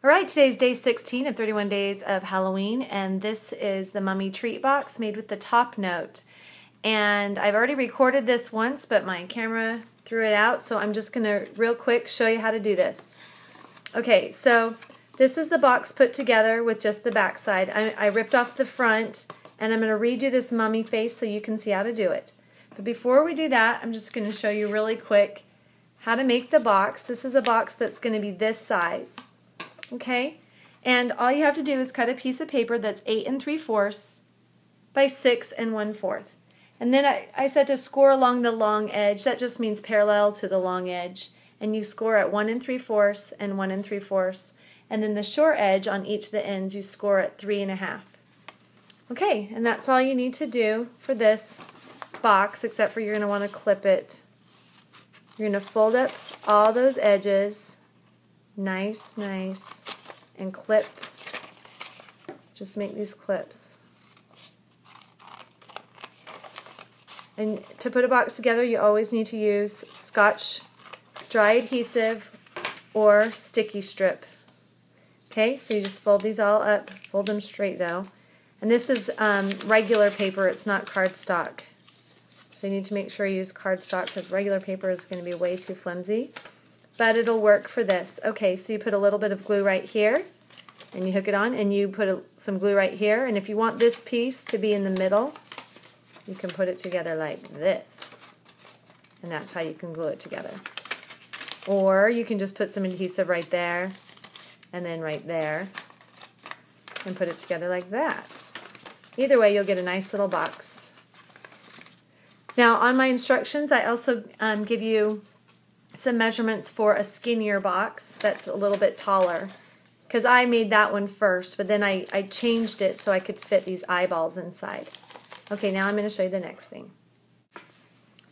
All right, today's day 16 of 31 days of Halloween, and this is the Mummy Treat Box made with the top note. And I've already recorded this once, but my camera threw it out, so I'm just going to real quick show you how to do this. Okay, so this is the box put together with just the back side. I ripped off the front, and I'm going to redo this mummy face so you can see how to do it. But before we do that, I'm just going to show you really quick how to make the box. This is a box that's going to be this size. Okay, and all you have to do is cut a piece of paper that's 8 3/4 by 6 1/4. And then I said to score along the long edge. That just means parallel to the long edge. And you score at 1 3/4 and 1 3/4. And then the short edge on each of the ends you score at 3 1/2. Okay, and that's all you need to do for this box, except for you're going to want to clip it. You're going to fold up all those edges. Nice, and clip. Just make these clips. And to put a box together, you always need to use Scotch dry adhesive or sticky strip. Okay, so you just fold these all up. Fold them straight though. And this is regular paper, it's not cardstock. So you need to make sure you use cardstock because regular paper is going to be way too flimsy. But it'll work for this. Okay, so you put a little bit of glue right here, and you hook it on, and you put some glue right here, and if you want this piece to be in the middle, you can put it together like this, and that's how you can glue it together. Or you can just put some adhesive right there, and then right there, and put it together like that. Either way, you'll get a nice little box. Now, on my instructions, I also give you some measurements for a skinnier box that's a little bit taller, because I made that one first, but then I changed it so I could fit these eyeballs inside. Okay, now I'm going to show you the next thing.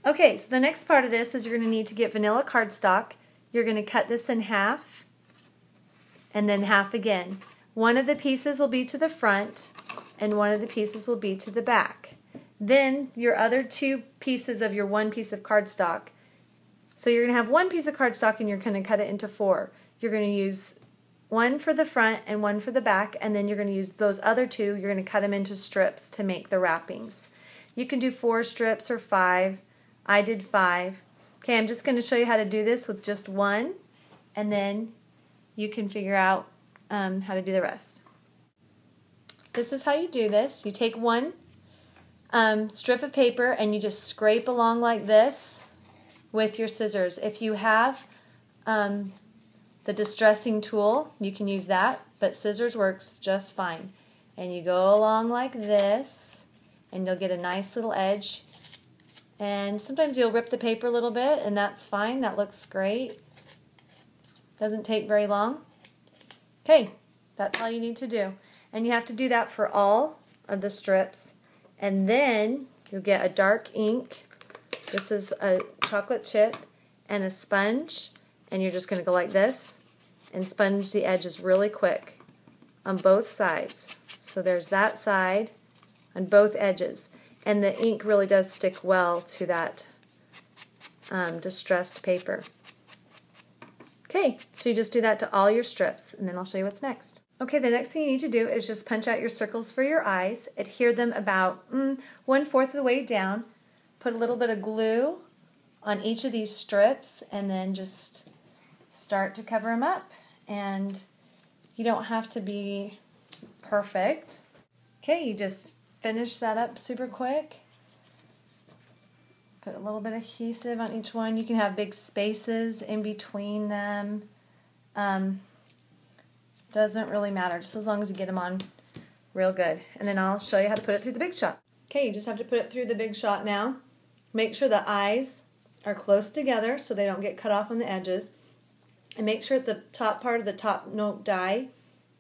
Okay, so the next part of this is you're going to need to get vanilla cardstock. You're going to cut this in half and then half again. One of the pieces will be to the front and one of the pieces will be to the back. Then your other two pieces of your one piece of cardstock. So you're going to have one piece of cardstock and you're going to cut it into 4. You're going to use one for the front and one for the back, and then you're going to use those other two, you're going to cut them into strips to make the wrappings. You can do 4 strips or 5. I did 5. Okay, I'm just going to show you how to do this with just one, and then you can figure out how to do the rest. This is how you do this. You take one strip of paper and you just scrape along like this with your scissors. If you have the distressing tool, you can use that, but scissors works just fine. And you go along like this, and you'll get a nice little edge. And sometimes you'll rip the paper a little bit, and that's fine. That looks great. Doesn't take very long. Okay, that's all you need to do. And you have to do that for all of the strips. And then you'll get a dark ink. This is a chocolate chip and a sponge, and you're just going to go like this and sponge the edges really quick on both sides. So there's that side on both edges, and the ink really does stick well to that distressed paper. Okay, so you just do that to all your strips, and then I'll show you what's next. Okay, the next thing you need to do is just punch out your circles for your eyes. Adhere them about 1/4 of the way down. Put a little bit of glue on each of these strips and then just start to cover them up. And you don't have to be perfect. Okay, you just finish that up super quick. Put a little bit of adhesive on each one. You can have big spaces in between them. Doesn't really matter, just as long as you get them on real good. And then I'll show you how to put it through the Big Shot. Okay, you just have to put it through the Big Shot now. Make sure the eyes are close together so they don't get cut off on the edges. And make sure the top part of the top note die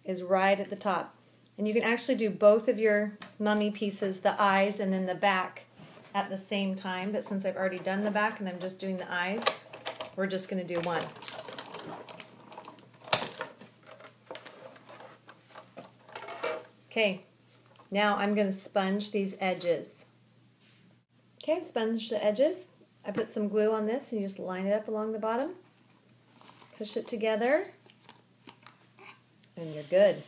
is right at the top. And you can actually do both of your mummy pieces, the eyes and then the back, at the same time. But since I've already done the back and I'm just doing the eyes, we're just going to do one. Okay, now I'm going to sponge these edges. Okay, I've sponged the edges. I put some glue on this and you just line it up along the bottom. Push it together. and you're good.